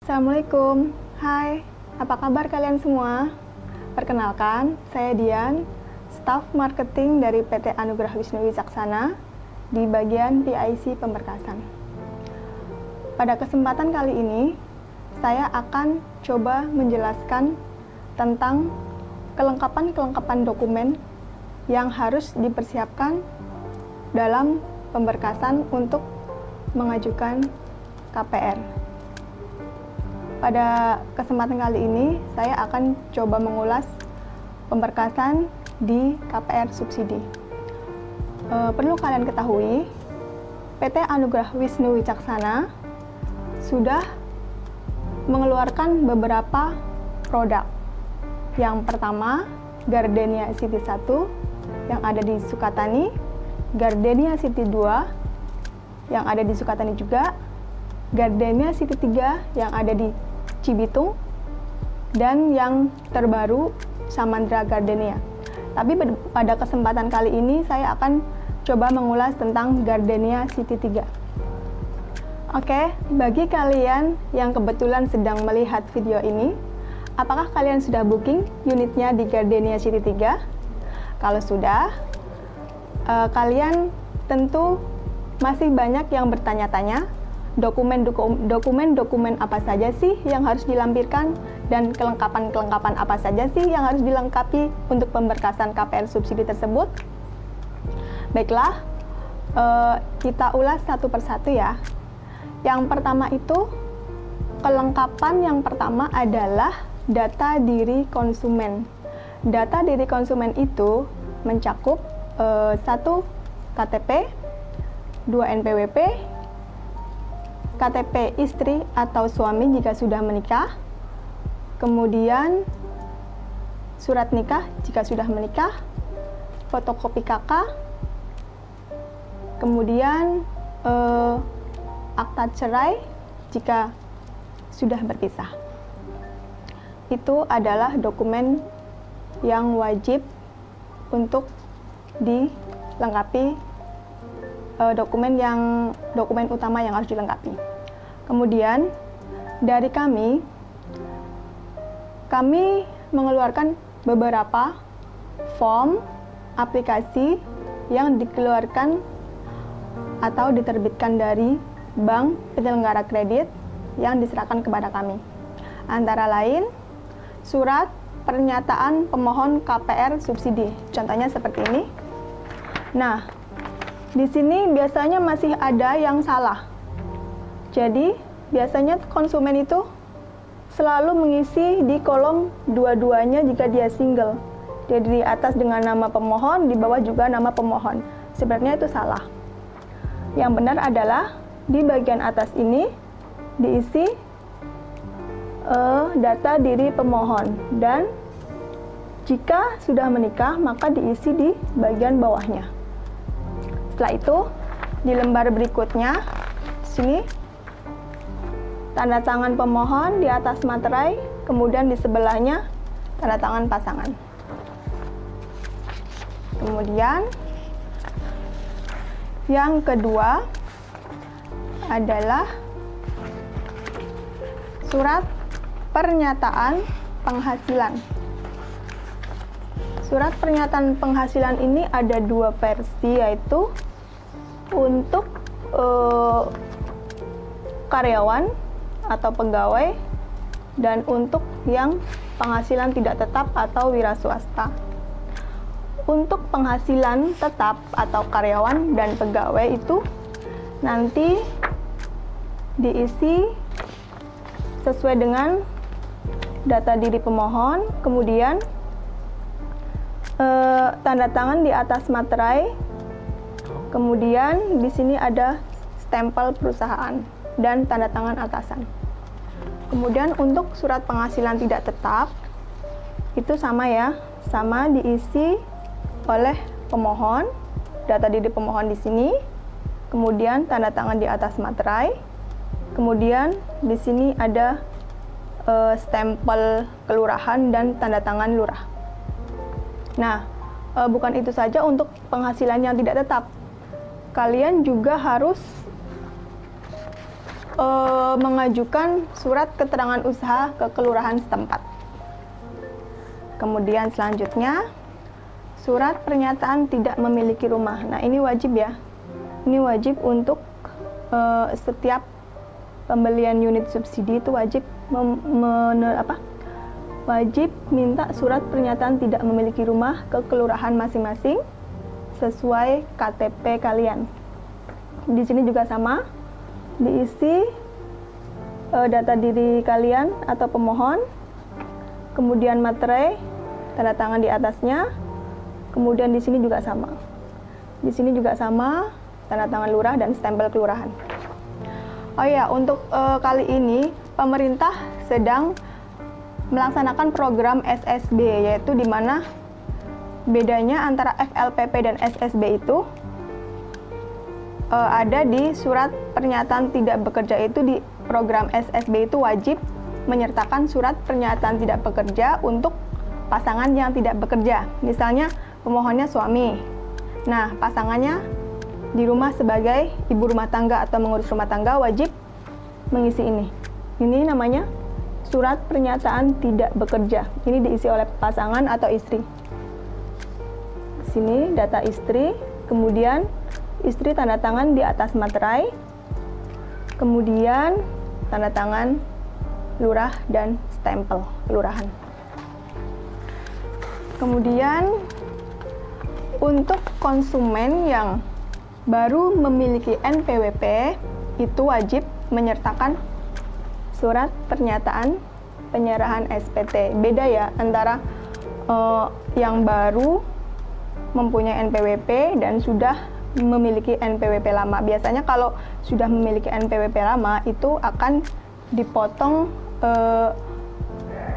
Assalamualaikum, hai, apa kabar kalian semua? Perkenalkan, saya Dian, staf marketing dari PT Anugerah Wisnu Wicaksana di bagian PIC Pemberkasan. Pada kesempatan kali ini, saya akan coba menjelaskan tentang kelengkapan dokumen yang harus dipersiapkan dalam pemberkasan untuk mengajukan KPR. Pada kesempatan kali ini, saya akan coba mengulas pemberkasan di KPR subsidi. Perlu kalian ketahui, PT Anugerah Wisnu Wicaksana sudah mengeluarkan beberapa produk. Yang pertama, Gardenia City 1 yang ada di Sukatani, Gardenia City 2 yang ada di Sukatani juga, Gardenia City 3 yang ada di Cibitung, dan yang terbaru Samandra Gardenia. Tapi pada kesempatan kali ini saya akan coba mengulas tentang Gardenia City 3. Oke, bagi kalian yang kebetulan sedang melihat video ini, apakah kalian sudah booking unitnya di Gardenia City 3? Kalau sudah, kalian tentu masih banyak yang bertanya-tanya, dokumen apa saja sih yang harus dilampirkan dan kelengkapan apa saja sih yang harus dilengkapi untuk pemberkasan KPR subsidi tersebut. Baiklah, kita ulas satu persatu ya. Yang pertama itu, kelengkapan yang pertama adalah data diri konsumen. Data diri konsumen itu mencakup 1 KTP, 2 NPWP, KTP istri atau suami jika sudah menikah, kemudian surat nikah jika sudah menikah, fotokopi KK, kemudian akta cerai jika sudah berpisah. Itu adalah dokumen yang wajib untuk dilengkapi, dokumen utama yang harus dilengkapi. Kemudian dari kami mengeluarkan beberapa form aplikasi yang dikeluarkan atau diterbitkan dari bank penyelenggara kredit yang diserahkan kepada kami. Antara lain, surat pernyataan pemohon KPR subsidi. Contohnya seperti ini. Nah, di sini biasanya masih ada yang salah. Jadi, biasanya konsumen itu selalu mengisi di kolom dua-duanya jika dia single. Jadi di atas dengan nama pemohon, di bawah juga nama pemohon. Sebenarnya itu salah. Yang benar adalah di bagian atas ini diisi data diri pemohon, dan jika sudah menikah maka diisi di bagian bawahnya. Setelah itu, di lembar berikutnya, di sini tanda tangan pemohon di atas materai, kemudian di sebelahnya tanda tangan pasangan. Kemudian yang kedua adalah surat pernyataan penghasilan. Surat pernyataan penghasilan ini ada 2 versi, yaitu untuk karyawan atau pegawai dan untuk yang penghasilan tidak tetap atau wira swasta. Untuk penghasilan tetap atau karyawan dan pegawai itu nanti diisi sesuai dengan data diri pemohon, kemudian tanda tangan di atas materai, kemudian di sini ada stempel perusahaan dan tanda tangan atasan. Kemudian untuk surat penghasilan tidak tetap itu sama ya, sama diisi oleh pemohon, data diri pemohon di sini, kemudian tanda tangan di atas materai, kemudian di sini ada stempel kelurahan dan tanda tangan lurah. Nah, bukan itu saja untuk penghasilan yang tidak tetap. Kalian juga harus mengajukan surat keterangan usaha ke kelurahan setempat. Kemudian selanjutnya, surat pernyataan tidak memiliki rumah. Nah, ini wajib ya. Ini wajib untuk setiap pembelian unit subsidi itu wajib wajib minta surat pernyataan tidak memiliki rumah ke kelurahan masing-masing sesuai KTP kalian. Di sini juga sama, diisi data diri kalian atau pemohon, kemudian materai, tanda tangan di atasnya, kemudian di sini juga sama. Di sini juga sama, tanda tangan lurah dan stempel kelurahan. Oh ya, untuk kali ini pemerintah sedang melaksanakan program SSB, yaitu di mana bedanya antara FLPP dan SSB itu ada di surat pernyataan tidak bekerja. Itu di program SSB itu wajib menyertakan surat pernyataan tidak bekerja untuk pasangan yang tidak bekerja. Misalnya pemohonnya suami, nah pasangannya di rumah sebagai ibu rumah tangga atau mengurus rumah tangga, wajib mengisi ini. Ini namanya surat pernyataan tidak bekerja. Ini diisi oleh pasangan atau istri. Sini data istri, kemudian istri tanda tangan di atas materai, kemudian tanda tangan lurah dan stempel kelurahan. Kemudian untuk konsumen yang baru memiliki NPWP itu wajib menyertakan surat pernyataan penyerahan SPT. Beda ya antara yang baru mempunyai NPWP dan sudah memiliki NPWP lama. Biasanya kalau sudah memiliki NPWP lama itu akan dipotong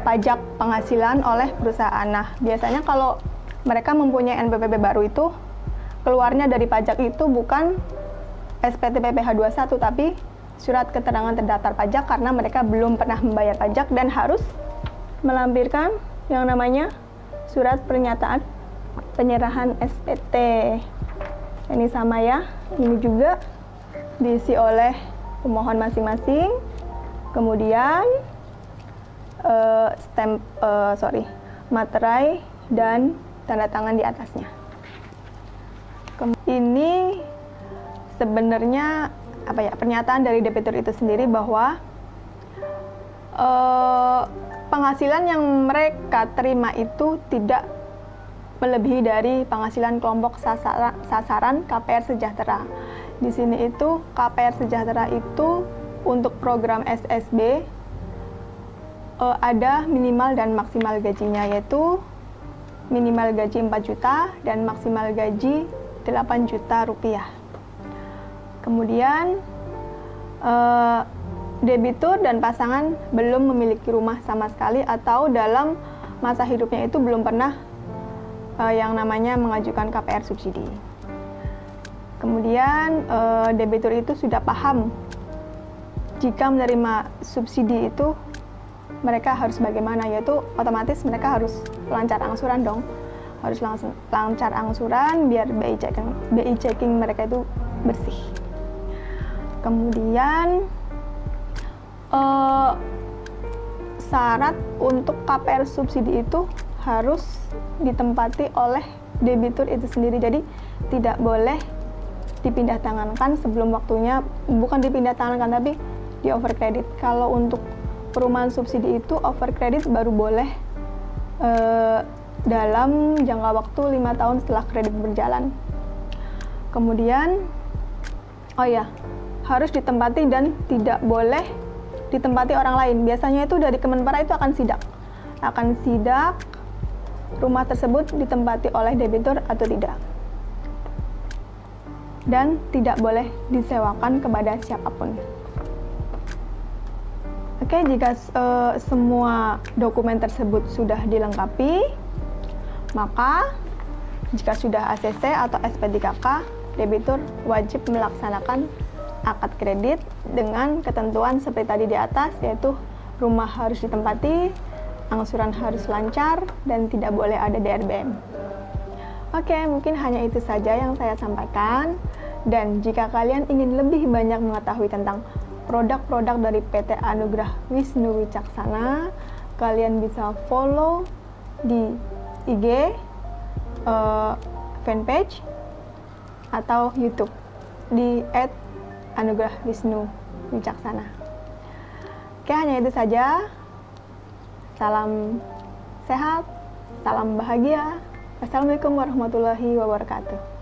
pajak penghasilan oleh perusahaan. Nah, biasanya kalau mereka mempunyai NPWP baru itu keluarnya dari pajak itu bukan SPT PPh 21 tapi surat keterangan terdaftar pajak, karena mereka belum pernah membayar pajak dan harus melampirkan yang namanya surat pernyataan penyerahan SPT. Ini sama ya, ini juga diisi oleh pemohon masing-masing, kemudian materai dan tanda tangan di atasnya. Ini sebenarnya pernyataan dari debitur itu sendiri bahwa penghasilan yang mereka terima itu tidak melebihi dari penghasilan kelompok sasaran KPR Sejahtera. Di sini itu KPR Sejahtera itu untuk program SSB ada minimal dan maksimal gajinya, yaitu minimal gaji 4 juta dan maksimal gaji 8 juta rupiah. Kemudian debitur dan pasangan belum memiliki rumah sama sekali atau dalam masa hidupnya itu belum pernah yang namanya mengajukan KPR subsidi. Kemudian debitur itu sudah paham jika menerima subsidi itu mereka harus bagaimana, yaitu otomatis mereka harus lancar angsuran dong, harus langsung lancar angsuran biar BI checking mereka itu bersih. Kemudian syarat untuk KPR subsidi itu harus ditempati oleh debitur itu sendiri, jadi tidak boleh dipindah tangankan sebelum waktunya, bukan dipindah tangankan tapi di over credit. Kalau untuk perumahan subsidi itu over credit baru boleh dalam jangka waktu 5 tahun setelah kredit berjalan. Kemudian harus ditempati dan tidak boleh ditempati orang lain. Biasanya itu dari Kemenpara itu akan sidak rumah tersebut ditempati oleh debitur atau tidak, dan tidak boleh disewakan kepada siapapun. Oke, jika semua dokumen tersebut sudah dilengkapi, maka jika sudah ACC atau SP3K, debitur wajib melaksanakan akad kredit dengan ketentuan seperti tadi di atas, yaitu rumah harus ditempati, angsuran harus lancar, dan tidak boleh ada DRBM. Oke, mungkin hanya itu saja yang saya sampaikan. Dan jika kalian ingin lebih banyak mengetahui tentang produk-produk dari PT Anugrah Wisnu Wicaksana, kalian bisa follow di IG, fanpage, atau YouTube di @anugrahwisnuwicaksana. Oke, hanya itu saja. Salam sehat, salam bahagia. Wassalamualaikum warahmatullahi wabarakatuh.